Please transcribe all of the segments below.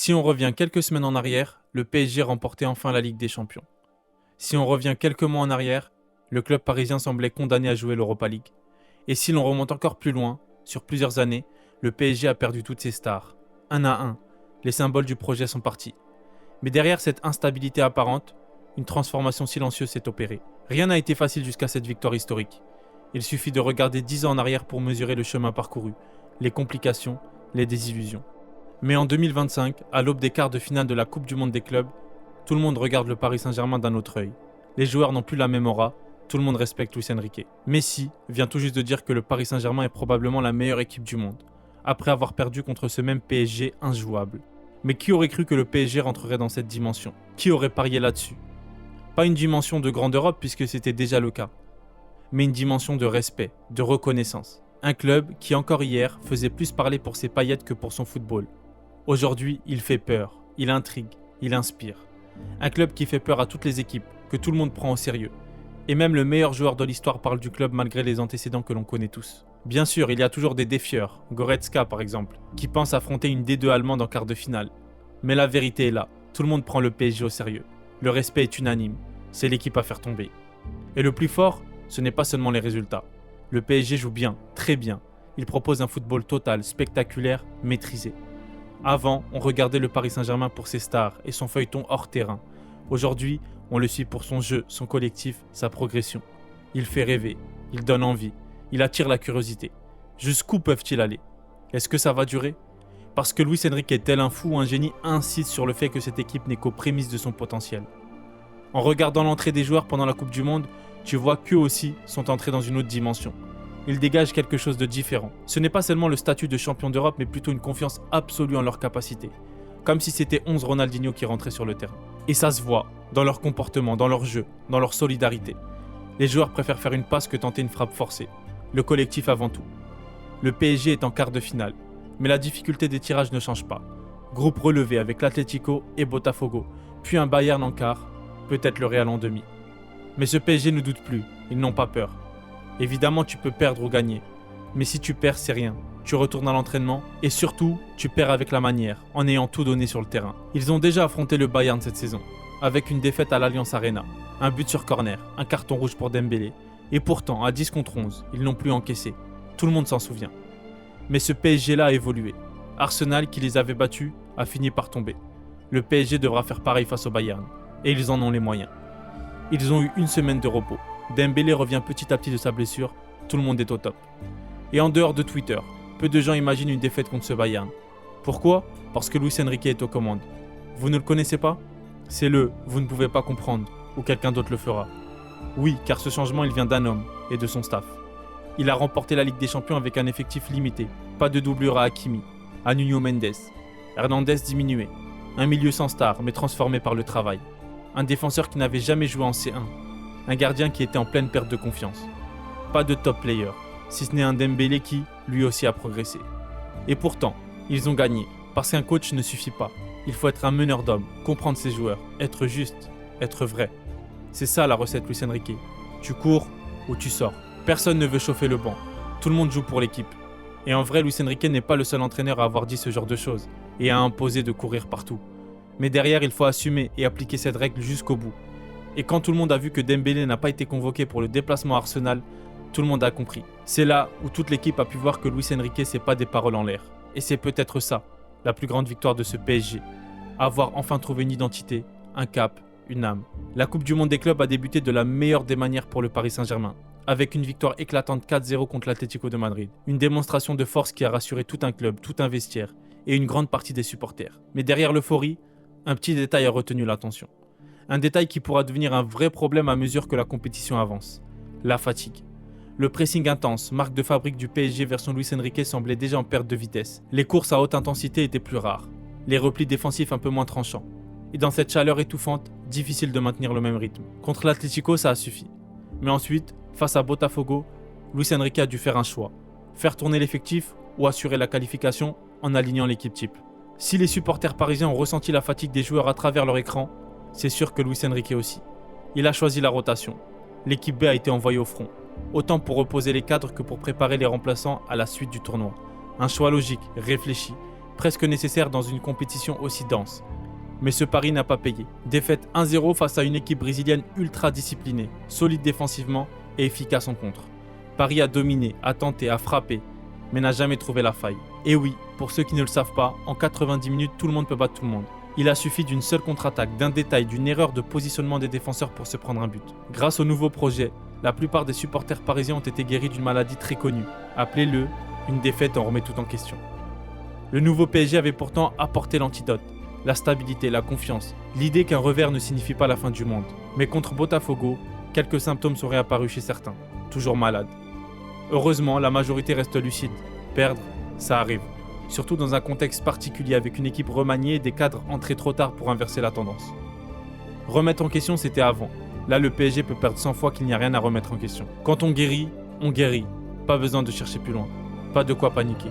Si on revient quelques semaines en arrière, le PSG remportait enfin la Ligue des Champions. Si on revient quelques mois en arrière, le club parisien semblait condamné à jouer l'Europa League. Et si l'on remonte encore plus loin, sur plusieurs années, le PSG a perdu toutes ses stars. Un à un, les symboles du projet sont partis. Mais derrière cette instabilité apparente, une transformation silencieuse s'est opérée. Rien n'a été facile jusqu'à cette victoire historique. Il suffit de regarder 10 ans en arrière pour mesurer le chemin parcouru, les complications, les désillusions. Mais en 2025, à l'aube des quarts de finale de la Coupe du Monde des clubs, tout le monde regarde le Paris Saint-Germain d'un autre œil. Les joueurs n'ont plus la même aura, tout le monde respecte Luis Enrique. Messi vient tout juste de dire que le Paris Saint-Germain est probablement la meilleure équipe du monde, après avoir perdu contre ce même PSG injouable. Mais qui aurait cru que le PSG rentrerait dans cette dimension? Qui aurait parié là-dessus? Pas une dimension de grande Europe puisque c'était déjà le cas, mais une dimension de respect, de reconnaissance. Un club qui encore hier faisait plus parler pour ses paillettes que pour son football. Aujourd'hui, il fait peur, il intrigue, il inspire. Un club qui fait peur à toutes les équipes, que tout le monde prend au sérieux. Et même le meilleur joueur de l'histoire parle du club malgré les antécédents que l'on connaît tous. Bien sûr, il y a toujours des défieurs, Goretzka par exemple, qui pensent affronter une D2 allemande en quart de finale. Mais la vérité est là, tout le monde prend le PSG au sérieux. Le respect est unanime, c'est l'équipe à faire tomber. Et le plus fort, ce n'est pas seulement les résultats. Le PSG joue bien, très bien. Il propose un football total, spectaculaire, maîtrisé. Avant, on regardait le Paris Saint-Germain pour ses stars et son feuilleton hors terrain. Aujourd'hui, on le suit pour son jeu, son collectif, sa progression. Il fait rêver, il donne envie, il attire la curiosité. Jusqu'où peuvent-ils aller? Est-ce que ça va durer? Parce que Luis Enrique est tel un fou ou un génie insiste sur le fait que cette équipe n'est qu'aux prémices de son potentiel. En regardant l'entrée des joueurs pendant la Coupe du Monde, tu vois qu'eux aussi sont entrés dans une autre dimension. Ils dégagent quelque chose de différent. Ce n'est pas seulement le statut de champion d'Europe, mais plutôt une confiance absolue en leurs capacités. Comme si c'était 11 Ronaldinho qui rentraient sur le terrain. Et ça se voit, dans leur comportement, dans leur jeu, dans leur solidarité. Les joueurs préfèrent faire une passe que tenter une frappe forcée. Le collectif avant tout. Le PSG est en quart de finale, mais la difficulté des tirages ne change pas. Groupe relevé avec l'Atlético et Botafogo, puis un Bayern en quart, peut-être le Real en demi. Mais ce PSG ne doute plus, ils n'ont pas peur. Évidemment, tu peux perdre ou gagner. Mais si tu perds, c'est rien. Tu retournes à l'entraînement et surtout, tu perds avec la manière, en ayant tout donné sur le terrain. Ils ont déjà affronté le Bayern cette saison, avec une défaite à l'Allianz Arena, un but sur corner, un carton rouge pour Dembélé. Et pourtant, à 10 contre 11, ils n'ont plus encaissé. Tout le monde s'en souvient. Mais ce PSG-là a évolué. Arsenal, qui les avait battus, a fini par tomber. Le PSG devra faire pareil face au Bayern. Et ils en ont les moyens. Ils ont eu une semaine de repos. Dembélé revient petit à petit de sa blessure, tout le monde est au top. Et en dehors de Twitter, peu de gens imaginent une défaite contre ce Bayern. Pourquoi? Parce que Luis Enrique est aux commandes. Vous ne le connaissez pas? C'est le « vous ne pouvez pas comprendre » ou quelqu'un d'autre le fera. Oui, car ce changement il vient d'un homme et de son staff. Il a remporté la Ligue des Champions avec un effectif limité, pas de doublure à Hakimi, à Nuno Mendes, Hernandez diminué, un milieu sans star mais transformé par le travail, un défenseur qui n'avait jamais joué en C1, un gardien qui était en pleine perte de confiance. Pas de top player, si ce n'est un Dembélé qui, lui aussi, a progressé. Et pourtant, ils ont gagné, parce qu'un coach ne suffit pas. Il faut être un meneur d'hommes, comprendre ses joueurs, être juste, être vrai. C'est ça la recette Luis Enrique. Tu cours ou tu sors. Personne ne veut chauffer le banc. Tout le monde joue pour l'équipe. Et en vrai, Luis Enrique n'est pas le seul entraîneur à avoir dit ce genre de choses et à imposer de courir partout. Mais derrière, il faut assumer et appliquer cette règle jusqu'au bout. Et quand tout le monde a vu que Dembélé n'a pas été convoqué pour le déplacement à Arsenal, tout le monde a compris. C'est là où toute l'équipe a pu voir que Luis Enrique c'est pas des paroles en l'air. Et c'est peut-être ça, la plus grande victoire de ce PSG. Avoir enfin trouvé une identité, un cap, une âme. La Coupe du Monde des clubs a débuté de la meilleure des manières pour le Paris Saint-Germain, avec une victoire éclatante 4-0 contre l'Atlético de Madrid. Une démonstration de force qui a rassuré tout un club, tout un vestiaire et une grande partie des supporters. Mais derrière l'euphorie, un petit détail a retenu l'attention. Un détail qui pourra devenir un vrai problème à mesure que la compétition avance. La fatigue. Le pressing intense, marque de fabrique du PSG version Luis Enrique, semblait déjà en perte de vitesse. Les courses à haute intensité étaient plus rares. Les replis défensifs un peu moins tranchants. Et dans cette chaleur étouffante, difficile de maintenir le même rythme. Contre l'Atlético, ça a suffi. Mais ensuite, face à Botafogo, Luis Enrique a dû faire un choix. Faire tourner l'effectif ou assurer la qualification en alignant l'équipe type. Si les supporters parisiens ont ressenti la fatigue des joueurs à travers leur écran, c'est sûr que Luis Enrique aussi. Il a choisi la rotation. L'équipe B a été envoyée au front, autant pour reposer les cadres que pour préparer les remplaçants à la suite du tournoi. Un choix logique, réfléchi, presque nécessaire dans une compétition aussi dense. Mais ce pari n'a pas payé. Défaite 1-0 face à une équipe brésilienne ultra disciplinée, solide défensivement et efficace en contre. Paris a dominé, a tenté, a frappé, mais n'a jamais trouvé la faille. Et oui, pour ceux qui ne le savent pas, en 90 minutes, tout le monde peut battre tout le monde. Il a suffi d'une seule contre-attaque, d'un détail, d'une erreur de positionnement des défenseurs pour se prendre un but. Grâce au nouveau projet, la plupart des supporters parisiens ont été guéris d'une maladie très connue. Appelez-le une défaite, on remet tout en question. Le nouveau PSG avait pourtant apporté l'antidote. La stabilité, la confiance, l'idée qu'un revers ne signifie pas la fin du monde. Mais contre Botafogo, quelques symptômes sont réapparus chez certains, toujours malades. Heureusement, la majorité reste lucide. Perdre, ça arrive. Surtout dans un contexte particulier avec une équipe remaniée et des cadres entrés trop tard pour inverser la tendance. Remettre en question, c'était avant. Là, le PSG peut perdre 100 fois qu'il n'y a rien à remettre en question. Quand on guérit, on guérit. Pas besoin de chercher plus loin. Pas de quoi paniquer.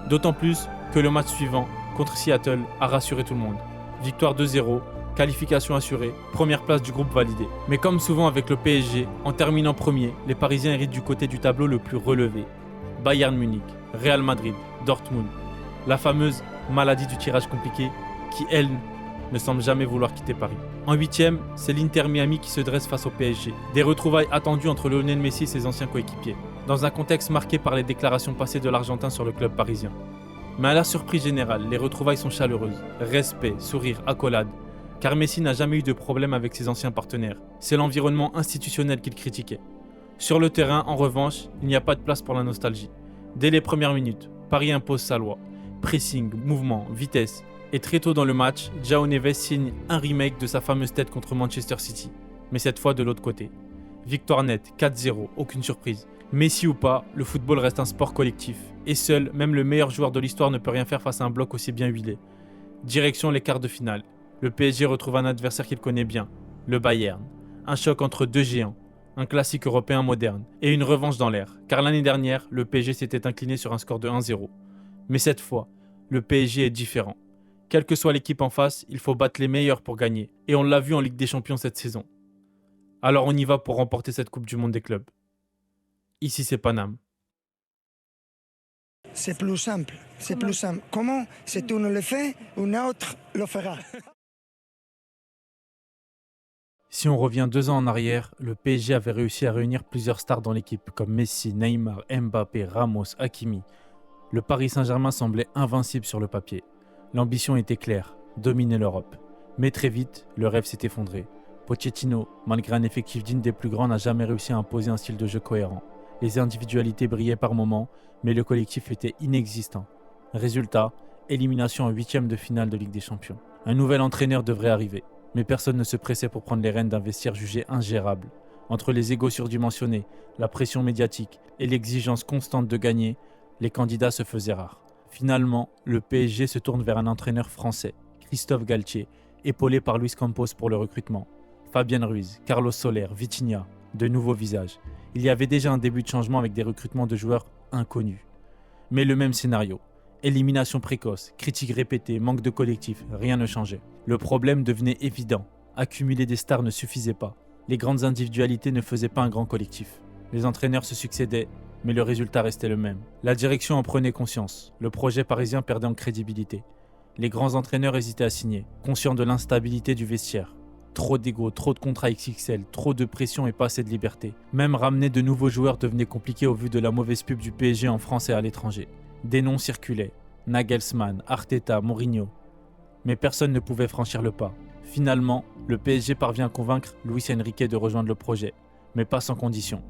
D'autant plus que le match suivant, contre Seattle, a rassuré tout le monde. Victoire 2-0, qualification assurée, première place du groupe validée. Mais comme souvent avec le PSG, en terminant premier, les Parisiens héritent du côté du tableau le plus relevé. Bayern Munich, Real Madrid, Dortmund. La fameuse maladie du tirage compliqué qui, elle, ne semble jamais vouloir quitter Paris. En 8e, c'est l'Inter Miami qui se dresse face au PSG. Des retrouvailles attendues entre Lionel Messi et ses anciens coéquipiers, dans un contexte marqué par les déclarations passées de l'Argentin sur le club parisien. Mais à la surprise générale, les retrouvailles sont chaleureuses. Respect, sourire, accolade. Car Messi n'a jamais eu de problème avec ses anciens partenaires. C'est l'environnement institutionnel qu'il critiquait. Sur le terrain, en revanche, il n'y a pas de place pour la nostalgie. Dès les premières minutes, Paris impose sa loi. Pressing, mouvement, vitesse. Et très tôt dans le match, João Neves signe un remake de sa fameuse tête contre Manchester City. Mais cette fois de l'autre côté. Victoire nette, 4-0, aucune surprise. Messi ou pas, le football reste un sport collectif. Et seul, même le meilleur joueur de l'histoire ne peut rien faire face à un bloc aussi bien huilé. Direction les quarts de finale. Le PSG retrouve un adversaire qu'il connaît bien, le Bayern. Un choc entre deux géants, un classique européen moderne et une revanche dans l'air. Car l'année dernière, le PSG s'était incliné sur un score de 1-0. Mais cette fois, le PSG est différent. Quelle que soit l'équipe en face, il faut battre les meilleurs pour gagner. Et on l'a vu en Ligue des Champions cette saison. Alors on y va pour remporter cette Coupe du Monde des clubs. Ici c'est Paname. C'est plus simple, c'est plus simple. Comment, si tu ne le fais, un autre le fera. Si on revient 2 ans en arrière, le PSG avait réussi à réunir plusieurs stars dans l'équipe, comme Messi, Neymar, Mbappé, Ramos, Hakimi. Le Paris Saint-Germain semblait invincible sur le papier. L'ambition était claire, dominer l'Europe. Mais très vite, le rêve s'est effondré. Pochettino, malgré un effectif digne des plus grands, n'a jamais réussi à imposer un style de jeu cohérent. Les individualités brillaient par moments, mais le collectif était inexistant. Résultat, élimination en 8e de finale de Ligue des Champions. Un nouvel entraîneur devrait arriver, mais personne ne se pressait pour prendre les rênes d'un vestiaire jugé ingérable. Entre les égos surdimensionnés, la pression médiatique et l'exigence constante de gagner, les candidats se faisaient rares. Finalement, le PSG se tourne vers un entraîneur français, Christophe Galtier, épaulé par Luis Campos pour le recrutement. Fabien Ruiz, Carlos Soler, Vitinha, de nouveaux visages. Il y avait déjà un début de changement avec des recrutements de joueurs inconnus. Mais le même scénario. Élimination précoce, critiques répétées, manque de collectif, rien ne changeait. Le problème devenait évident. Accumuler des stars ne suffisait pas. Les grandes individualités ne faisaient pas un grand collectif. Les entraîneurs se succédaient, mais le résultat restait le même. La direction en prenait conscience. Le projet parisien perdait en crédibilité. Les grands entraîneurs hésitaient à signer, conscients de l'instabilité du vestiaire. Trop d'ego, trop de contrats XXL, trop de pression et pas assez de liberté. Même ramener de nouveaux joueurs devenait compliqué au vu de la mauvaise pub du PSG en France et à l'étranger. Des noms circulaient. Nagelsmann, Arteta, Mourinho. Mais personne ne pouvait franchir le pas. Finalement, le PSG parvient à convaincre Luis Enrique de rejoindre le projet. Mais pas sans condition.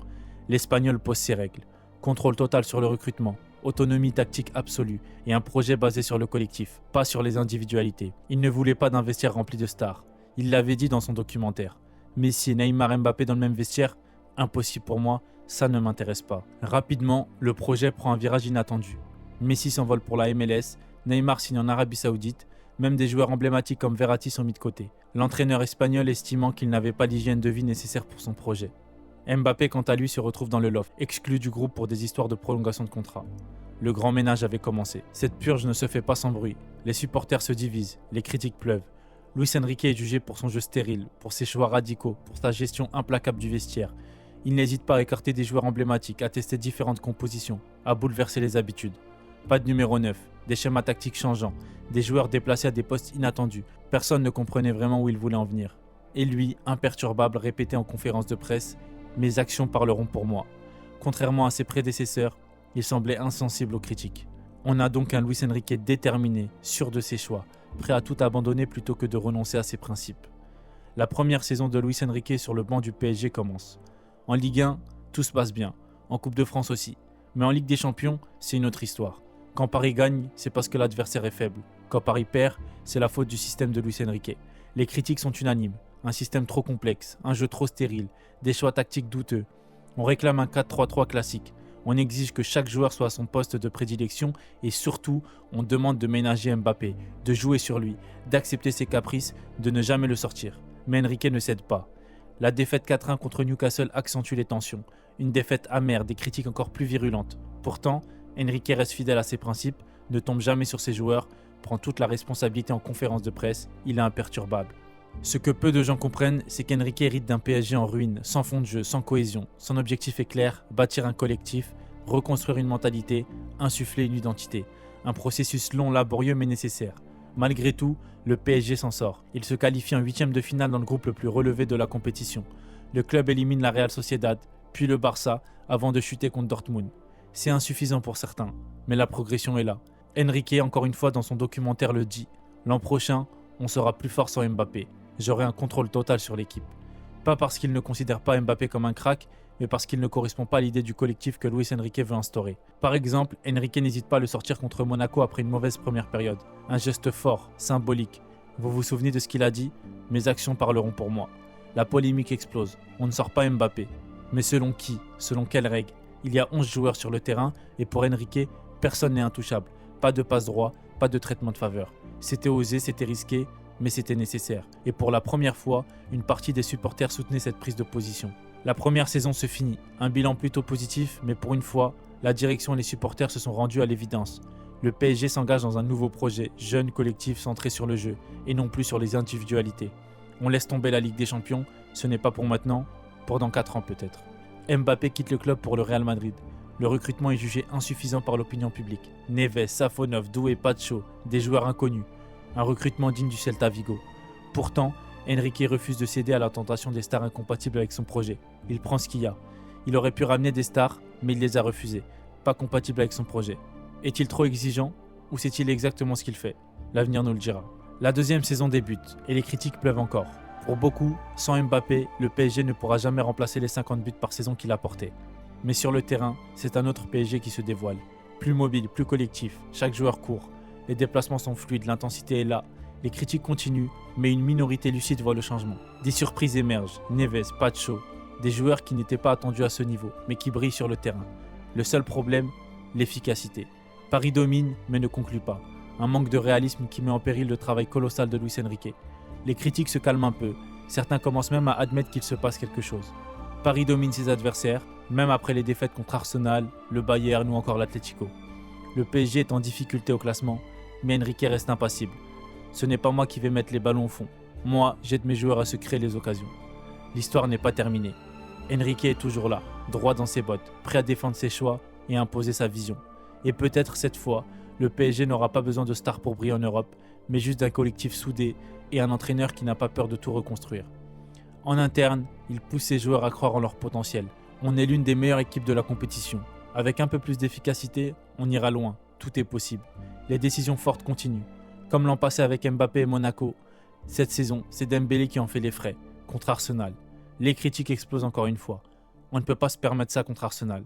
L'Espagnol pose ses règles. Contrôle total sur le recrutement, autonomie tactique absolue et un projet basé sur le collectif, pas sur les individualités. Il ne voulait pas d'un vestiaire rempli de stars. Il l'avait dit dans son documentaire. Messi, Neymar, Mbappé dans le même vestiaire, impossible pour moi, ça ne m'intéresse pas. Rapidement, le projet prend un virage inattendu. Messi s'envole pour la MLS, Neymar signe en Arabie Saoudite, même des joueurs emblématiques comme Verratti sont mis de côté. L'entraîneur espagnol estimant qu'il n'avait pas l'hygiène de vie nécessaire pour son projet. Mbappé, quant à lui, se retrouve dans le loft, exclu du groupe pour des histoires de prolongation de contrat. Le grand ménage avait commencé. Cette purge ne se fait pas sans bruit. Les supporters se divisent, les critiques pleuvent. Luis Enrique est jugé pour son jeu stérile, pour ses choix radicaux, pour sa gestion implacable du vestiaire. Il n'hésite pas à écarter des joueurs emblématiques, à tester différentes compositions, à bouleverser les habitudes. Pas de numéro 9, des schémas tactiques changeants, des joueurs déplacés à des postes inattendus. Personne ne comprenait vraiment où il voulait en venir. Et lui, imperturbable, répétait en conférence de presse « Mes actions parleront pour moi ». Contrairement à ses prédécesseurs, il semblait insensible aux critiques. On a donc un Luis Enrique déterminé, sûr de ses choix, prêt à tout abandonner plutôt que de renoncer à ses principes. La première saison de Luis Enrique sur le banc du PSG commence. En Ligue 1, tout se passe bien, en Coupe de France aussi. Mais en Ligue des Champions, c'est une autre histoire. Quand Paris gagne, c'est parce que l'adversaire est faible. Quand Paris perd, c'est la faute du système de Luis Enrique. Les critiques sont unanimes. Un système trop complexe, un jeu trop stérile, des choix tactiques douteux. On réclame un 4-3-3 classique. On exige que chaque joueur soit à son poste de prédilection et surtout, on demande de ménager Mbappé, de jouer sur lui, d'accepter ses caprices, de ne jamais le sortir. Mais Enrique ne cède pas. La défaite 4-1 contre Newcastle accentue les tensions. Une défaite amère, des critiques encore plus virulentes. Pourtant, Enrique reste fidèle à ses principes, ne tombe jamais sur ses joueurs, prend toute la responsabilité en conférence de presse, il est imperturbable. Ce que peu de gens comprennent, c'est qu'Enrique hérite d'un PSG en ruine, sans fond de jeu, sans cohésion. Son objectif est clair, bâtir un collectif, reconstruire une mentalité, insuffler une identité. Un processus long, laborieux mais nécessaire. Malgré tout, le PSG s'en sort. Il se qualifie en 8e de finale dans le groupe le plus relevé de la compétition. Le club élimine la Real Sociedad, puis le Barça, avant de chuter contre Dortmund. C'est insuffisant pour certains, mais la progression est là. Enrique, encore une fois dans son documentaire, le dit. L'an prochain, on sera plus fort sans Mbappé. J'aurai un contrôle total sur l'équipe. Pas parce qu'il ne considère pas Mbappé comme un crack, mais parce qu'il ne correspond pas à l'idée du collectif que Luis Enrique veut instaurer. Par exemple, Enrique n'hésite pas à le sortir contre Monaco après une mauvaise première période. Un geste fort, symbolique. Vous vous souvenez de ce qu'il a dit ? Mes actions parleront pour moi. La polémique explose. On ne sort pas Mbappé. Mais selon qui ? Selon quelles règles ? Il y a 11 joueurs sur le terrain et pour Enrique, personne n'est intouchable. Pas de passe droit, pas de traitement de faveur. C'était osé, c'était risqué, mais c'était nécessaire. Et pour la première fois, une partie des supporters soutenait cette prise de position. La première saison se finit, un bilan plutôt positif, mais pour une fois, la direction et les supporters se sont rendus à l'évidence. Le PSG s'engage dans un nouveau projet, jeune, collectif, centré sur le jeu, et non plus sur les individualités. On laisse tomber la Ligue des Champions, ce n'est pas pour maintenant, pour dans 4 ans peut-être. Mbappé quitte le club pour le Real Madrid. Le recrutement est jugé insuffisant par l'opinion publique. Neves, Safonov, Doué, Pacho, des joueurs inconnus. Un recrutement digne du Celta Vigo. Pourtant, Enrique refuse de céder à la tentation des stars incompatibles avec son projet. Il prend ce qu'il y a. Il aurait pu ramener des stars, mais il les a refusées. Pas compatibles avec son projet. Est-il trop exigeant ou c'est-il exactement ce qu'il fait ? L'avenir nous le dira. La deuxième saison débute et les critiques pleuvent encore. Pour beaucoup, sans Mbappé, le PSG ne pourra jamais remplacer les 50 buts par saison qu'il a portés. Mais sur le terrain, c'est un autre PSG qui se dévoile. Plus mobile, plus collectif, chaque joueur court. Les déplacements sont fluides, l'intensité est là. Les critiques continuent, mais une minorité lucide voit le changement. Des surprises émergent, Neves, Pacho, des joueurs qui n'étaient pas attendus à ce niveau, mais qui brillent sur le terrain. Le seul problème, l'efficacité. Paris domine, mais ne conclut pas. Un manque de réalisme qui met en péril le travail colossal de Luis Enrique. Les critiques se calment un peu, certains commencent même à admettre qu'il se passe quelque chose. Paris domine ses adversaires, même après les défaites contre Arsenal, le Bayern ou encore l'Atlético. Le PSG est en difficulté au classement, mais Enrique reste impassible. Ce n'est pas moi qui vais mettre les ballons au fond. Moi, j'aide mes joueurs à se créer les occasions. L'histoire n'est pas terminée. Enrique est toujours là, droit dans ses bottes, prêt à défendre ses choix et à imposer sa vision. Et peut-être cette fois, le PSG n'aura pas besoin de stars pour briller en Europe, mais juste d'un collectif soudé et un entraîneur qui n'a pas peur de tout reconstruire. En interne, il pousse ses joueurs à croire en leur potentiel. On est l'une des meilleures équipes de la compétition. Avec un peu plus d'efficacité, on ira loin. Tout est possible. Les décisions fortes continuent. Comme l'an passé avec Mbappé et Monaco, cette saison, c'est Dembélé qui en fait les frais, contre Arsenal. Les critiques explosent encore une fois. On ne peut pas se permettre ça contre Arsenal.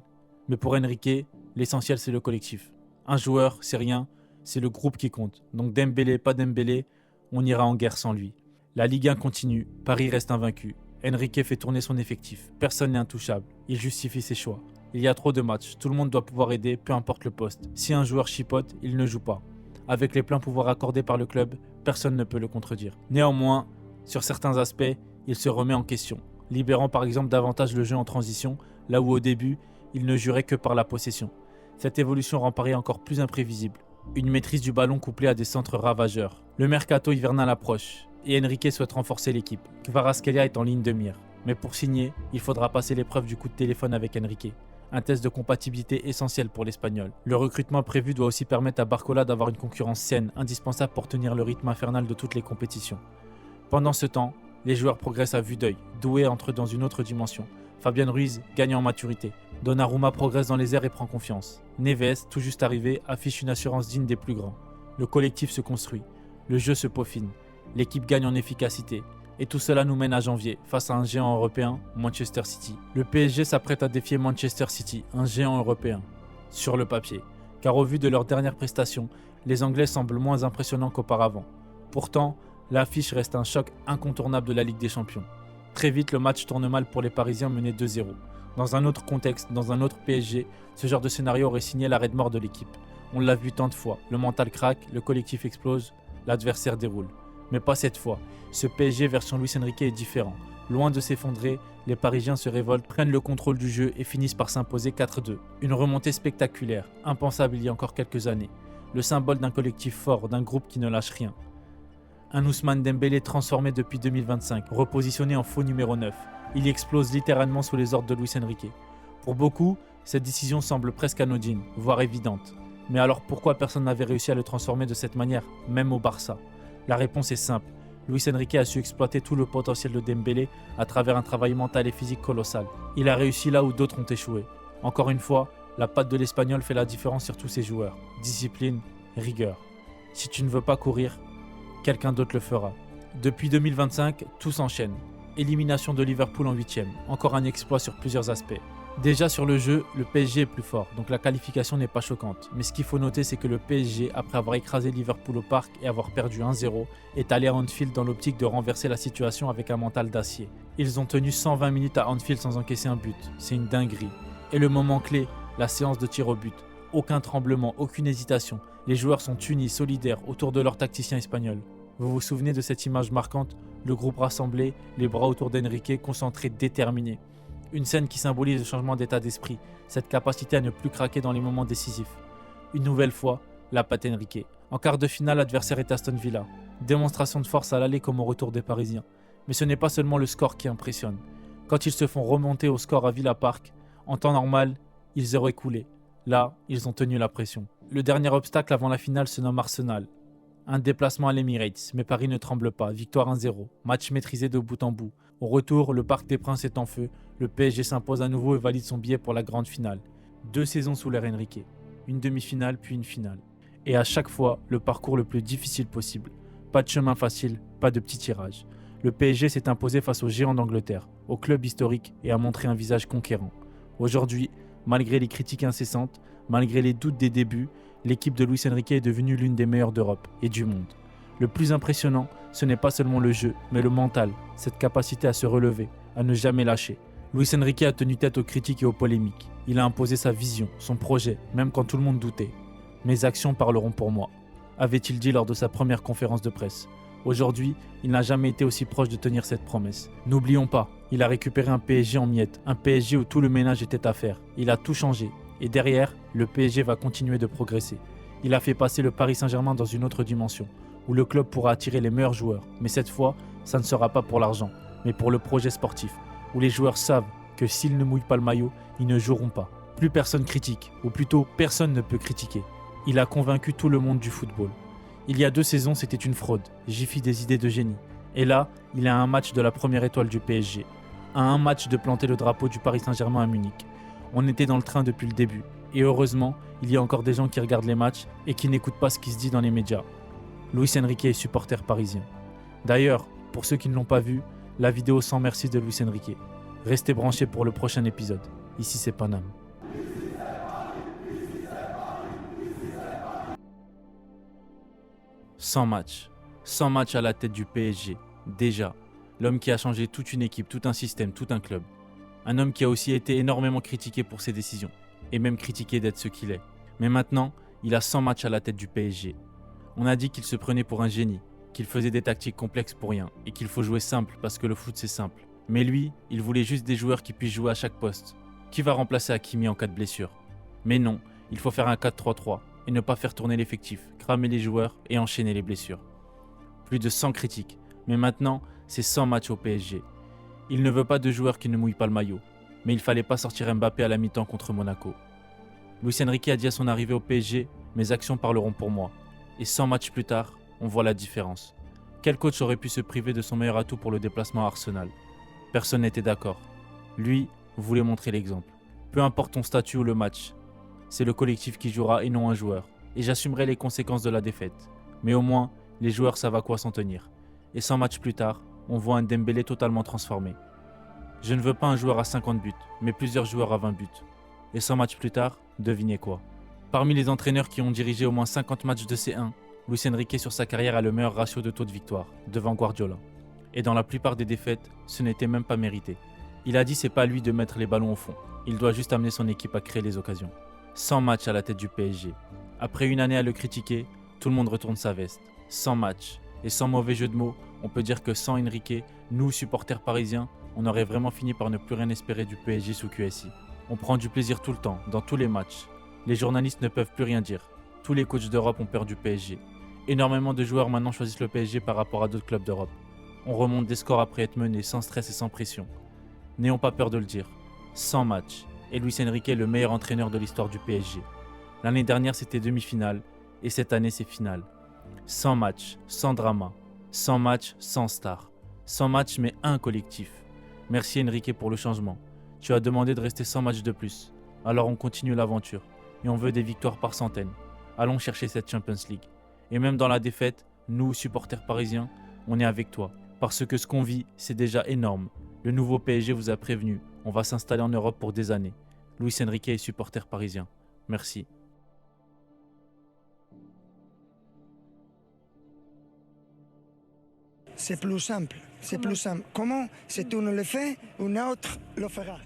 Mais pour Enrique, l'essentiel c'est le collectif. Un joueur, c'est rien, c'est le groupe qui compte. Donc Dembélé, pas Dembélé, on ira en guerre sans lui. La Ligue 1 continue, Paris reste invaincu. Enrique fait tourner son effectif, personne n'est intouchable, il justifie ses choix. Il y a trop de matchs, tout le monde doit pouvoir aider, peu importe le poste. Si un joueur chipote, il ne joue pas. Avec les pleins pouvoirs accordés par le club, personne ne peut le contredire. Néanmoins, sur certains aspects, il se remet en question, libérant par exemple davantage le jeu en transition, là où au début, il ne jurait que par la possession. Cette évolution rend Paris encore plus imprévisible. Une maîtrise du ballon couplée à des centres ravageurs. Le mercato hivernal approche, et Enrique souhaite renforcer l'équipe. Kvaratskhelia est en ligne de mire. Mais pour signer, il faudra passer l'épreuve du coup de téléphone avec Enrique. Un test de compatibilité essentiel pour l'Espagnol. Le recrutement prévu doit aussi permettre à Barcola d'avoir une concurrence saine, indispensable pour tenir le rythme infernal de toutes les compétitions. Pendant ce temps, les joueurs progressent à vue d'œil. Doué entre dans une autre dimension. Fabian Ruiz gagne en maturité. Donnarumma progresse dans les airs et prend confiance. Neves, tout juste arrivé, affiche une assurance digne des plus grands. Le collectif se construit. Le jeu se peaufine. L'équipe gagne en efficacité. Et tout cela nous mène à janvier, face à un géant européen, Manchester City. Le PSG s'apprête à défier Manchester City, un géant européen. Sur le papier. Car au vu de leurs dernières prestations, les Anglais semblent moins impressionnants qu'auparavant. Pourtant, l'affiche reste un choc incontournable de la Ligue des Champions. Très vite, le match tourne mal pour les Parisiens menés 2-0. Dans un autre contexte, dans un autre PSG, ce genre de scénario aurait signé l'arrêt de mort de l'équipe. On l'a vu tant de fois, le mental craque, le collectif explose, l'adversaire déroule. Mais pas cette fois. Ce PSG version Luis Enrique est différent. Loin de s'effondrer, les Parisiens se révoltent, prennent le contrôle du jeu et finissent par s'imposer 4-2. Une remontée spectaculaire, impensable il y a encore quelques années. Le symbole d'un collectif fort, d'un groupe qui ne lâche rien. Un Ousmane Dembélé transformé depuis 2025, repositionné en faux numéro 9. Il explose littéralement sous les ordres de Luis Enrique. Pour beaucoup, cette décision semble presque anodine, voire évidente. Mais alors pourquoi personne n'avait réussi à le transformer de cette manière, même au Barça ? La réponse est simple. Luis Enrique a su exploiter tout le potentiel de Dembélé à travers un travail mental et physique colossal. Il a réussi là où d'autres ont échoué. Encore une fois, la patte de l'Espagnol fait la différence sur tous ses joueurs. Discipline, rigueur. Si tu ne veux pas courir, quelqu'un d'autre le fera. Depuis 2025, tout s'enchaîne. Élimination de Liverpool en 8e, encore un exploit sur plusieurs aspects. Déjà sur le jeu, le PSG est plus fort, donc la qualification n'est pas choquante. Mais ce qu'il faut noter, c'est que le PSG, après avoir écrasé Liverpool au parc et avoir perdu 1-0, est allé à Anfield dans l'optique de renverser la situation avec un mental d'acier. Ils ont tenu 120 minutes à Anfield sans encaisser un but, c'est une dinguerie. Et le moment clé, la séance de tir au but. Aucun tremblement, aucune hésitation. Les joueurs sont unis, solidaires, autour de leur tacticien espagnol. Vous vous souvenez de cette image marquante? Le groupe rassemblé, les bras autour d'Enrique, concentré, déterminé. Une scène qui symbolise le changement d'état d'esprit, cette capacité à ne plus craquer dans les moments décisifs. Une nouvelle fois, la patte Enrique. En quart de finale, l'adversaire est Aston Villa. Démonstration de force à l'aller comme au retour des Parisiens. Mais ce n'est pas seulement le score qui impressionne. Quand ils se font remonter au score à Villa Park, en temps normal, ils auraient coulé. Là, ils ont tenu la pression. Le dernier obstacle avant la finale se nomme Arsenal. Un déplacement à l'Emirates, mais Paris ne tremble pas. Victoire 1-0. Match maîtrisé de bout en bout. Au retour, le Parc des Princes est en feu. Le PSG s'impose à nouveau et valide son billet pour la grande finale. 2 saisons sous l'ère Enrique. Une demi-finale puis une finale. Et à chaque fois, le parcours le plus difficile possible. Pas de chemin facile, pas de petit tirage. Le PSG s'est imposé face aux géants d'Angleterre, au club historique et a montré un visage conquérant. Aujourd'hui, malgré les critiques incessantes, malgré les doutes des débuts, l'équipe de Luis Enrique est devenue l'une des meilleures d'Europe et du monde. Le plus impressionnant, ce n'est pas seulement le jeu, mais le mental, cette capacité à se relever, à ne jamais lâcher. Luis Enrique a tenu tête aux critiques et aux polémiques. Il a imposé sa vision, son projet, même quand tout le monde doutait. « Mes actions parleront pour moi », avait-il dit lors de sa première conférence de presse. Aujourd'hui, il n'a jamais été aussi proche de tenir cette promesse. N'oublions pas, il a récupéré un PSG en miettes, un PSG où tout le ménage était à faire. Il a tout changé. Et derrière, le PSG va continuer de progresser. Il a fait passer le Paris Saint-Germain dans une autre dimension, où le club pourra attirer les meilleurs joueurs. Mais cette fois, ça ne sera pas pour l'argent, mais pour le projet sportif, où les joueurs savent que s'ils ne mouillent pas le maillot, ils ne joueront pas. Plus personne critique, ou plutôt personne ne peut critiquer. Il a convaincu tout le monde du football. Il y a 2 saisons, c'était une fraude. J'y fis des idées de génie. Et là, il a un match de la première étoile du PSG. À un match de planter le drapeau du Paris Saint-Germain à Munich. On était dans le train depuis le début. Et heureusement, il y a encore des gens qui regardent les matchs et qui n'écoutent pas ce qui se dit dans les médias. Luis Enrique est supporter parisien. D'ailleurs, pour ceux qui ne l'ont pas vu, la vidéo sans merci de Luis Enrique. Restez branchés pour le prochain épisode. Ici c'est Paname. Sans match à la tête du PSG. Déjà, l'homme qui a changé toute une équipe, tout un système, tout un club. Un homme qui a aussi été énormément critiqué pour ses décisions, et même critiqué d'être ce qu'il est. Mais maintenant, il a 100 matchs à la tête du PSG. On a dit qu'il se prenait pour un génie, qu'il faisait des tactiques complexes pour rien, et qu'il faut jouer simple parce que le foot c'est simple. Mais lui, il voulait juste des joueurs qui puissent jouer à chaque poste. Qui va remplacer Hakimi en cas de blessure? Mais non, il faut faire un 4-3-3 et ne pas faire tourner l'effectif, cramer les joueurs et enchaîner les blessures. Plus de 100 critiques, mais maintenant, c'est 100 matchs au PSG. Il ne veut pas de joueurs qui ne mouillent pas le maillot. mais il fallait pas sortir Mbappé à la mi-temps contre Monaco. Luis Enrique a dit à son arrivée au PSG « Mes actions parleront pour moi ». Et 100 matchs plus tard, on voit la différence. Quel coach aurait pu se priver de son meilleur atout pour le déplacement à Arsenal? Personne n'était d'accord. Lui voulait montrer l'exemple. Peu importe ton statut ou le match, c'est le collectif qui jouera et non un joueur. Et j'assumerai les conséquences de la défaite. Mais au moins, les joueurs savent à quoi s'en tenir. Et 100 matchs plus tard, on voit un Dembélé totalement transformé. Je ne veux pas un joueur à 50 buts, mais plusieurs joueurs à 20 buts. Et 100 matchs plus tard, devinez quoi? Parmi les entraîneurs qui ont dirigé au moins 50 matchs de C1, Luis Enrique sur sa carrière a le meilleur ratio de taux de victoire, devant Guardiola. Et dans la plupart des défaites, ce n'était même pas mérité. Il a dit c'est pas à lui de mettre les ballons au fond, il doit juste amener son équipe à créer les occasions. 100 matchs à la tête du PSG. Après une année à le critiquer, tout le monde retourne sa veste. 100 matchs. Et sans mauvais jeu de mots, on peut dire que sans Enrique, nous, supporters parisiens, on aurait vraiment fini par ne plus rien espérer du PSG sous QSI. On prend du plaisir tout le temps, dans tous les matchs. Les journalistes ne peuvent plus rien dire. Tous les coachs d'Europe ont peur du PSG. Énormément de joueurs maintenant choisissent le PSG par rapport à d'autres clubs d'Europe. On remonte des scores après être mené sans stress et sans pression. N'ayons pas peur de le dire. 100 matchs. Et Luis Enrique est le meilleur entraîneur de l'histoire du PSG. L'année dernière, c'était demi-finale. Et cette année, c'est finale. 100 matchs, sans drama. 100 matchs, sans star. 100 matchs, mais un collectif. Merci Enrique pour le changement. Tu as demandé de rester 100 matchs de plus. Alors on continue l'aventure. Et on veut des victoires par centaines. Allons chercher cette Champions League. Et même dans la défaite, nous, supporters parisiens, on est avec toi. Parce que ce qu'on vit, c'est déjà énorme. Le nouveau PSG vous a prévenu. On va s'installer en Europe pour des années. Luis Enrique est supporter parisien. Merci. C'est plus simple. C'est plus simple. Comment, si tu ne le fais, un autre le fera.